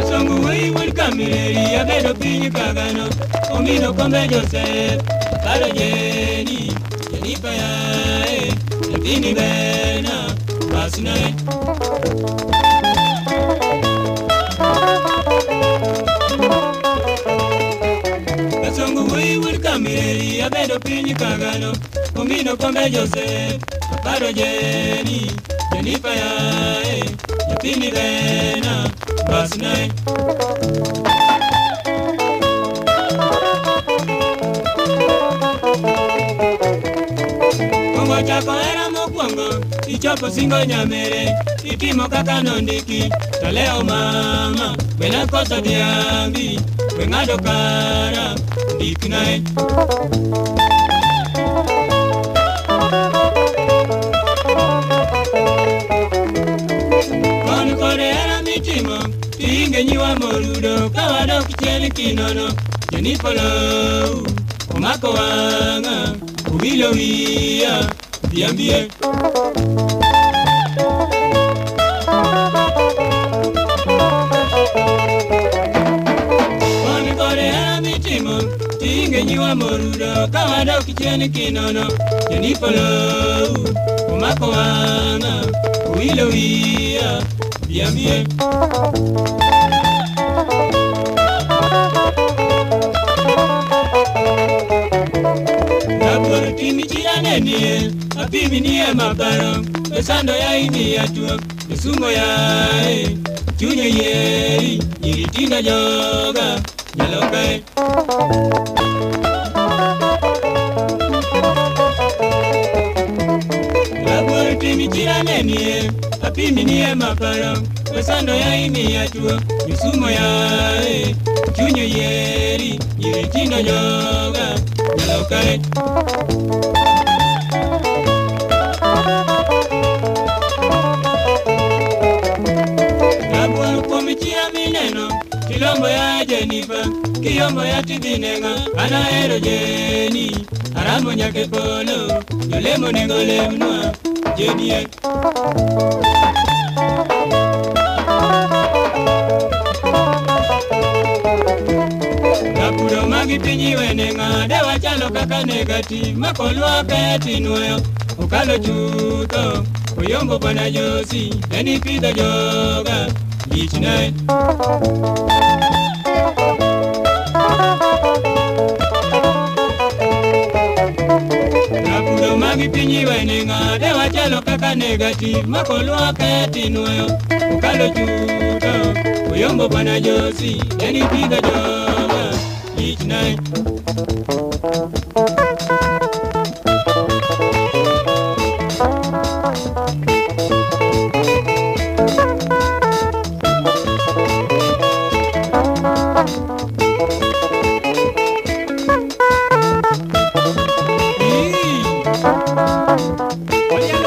Songu wei wul kamiri abedo pinyi kagano omino kombe Joseph Baro jeni Jennifer yae Nyathini bena Basnae Songu wei wul kamiri abedo pinyi kagano omino kombe Joseph Baro jeni Jennifer yae Nyathini bena Basnae Kongo chako era mokwongo ichopo singo nyamere itimo kaka nondiki to leo mama wena kosa diambi weng'ado kara ndiknae Kon kore era mitimo tinge nyiwa morudo kawadok chiel kinono Jennifer Low omako wang'a Ubilo wiya biambie Koni kore era mitimo tinge nyiwa morudo kawadok chien kinono Jennifer Low omako wang'a Ubilo wiya biambie Timi chirane nie, apimi nie mabaro Besando ya ini ya tuo, besumo ya Chunye yeri, iritinda joga Nyalokae Labor timi chirane nie, apimi nie mabaro Besando ya ini ya tuo, besumo ya Chunye yeri, iritinda joga Nyalokae Nabuwa kumichia mineno Kilombo ya Jennifer Kiyombo ya tibinenga Anaero Jenny Aramo nyake polo Yolemo nengolemnwa Jenny Kapuro magi pinyi wenenga Dewa chalo kaka negative Makolwa peti nuyo Ukalo chuto Uyombo bana Josi Eni pida joga Ichinae Kapuro magi pinyi wenenga Dewa chalo kaka negative Makolwa peti nuyo Ukalo chuto Uyombo bana Josi Eni pida joga Ichinae Ayer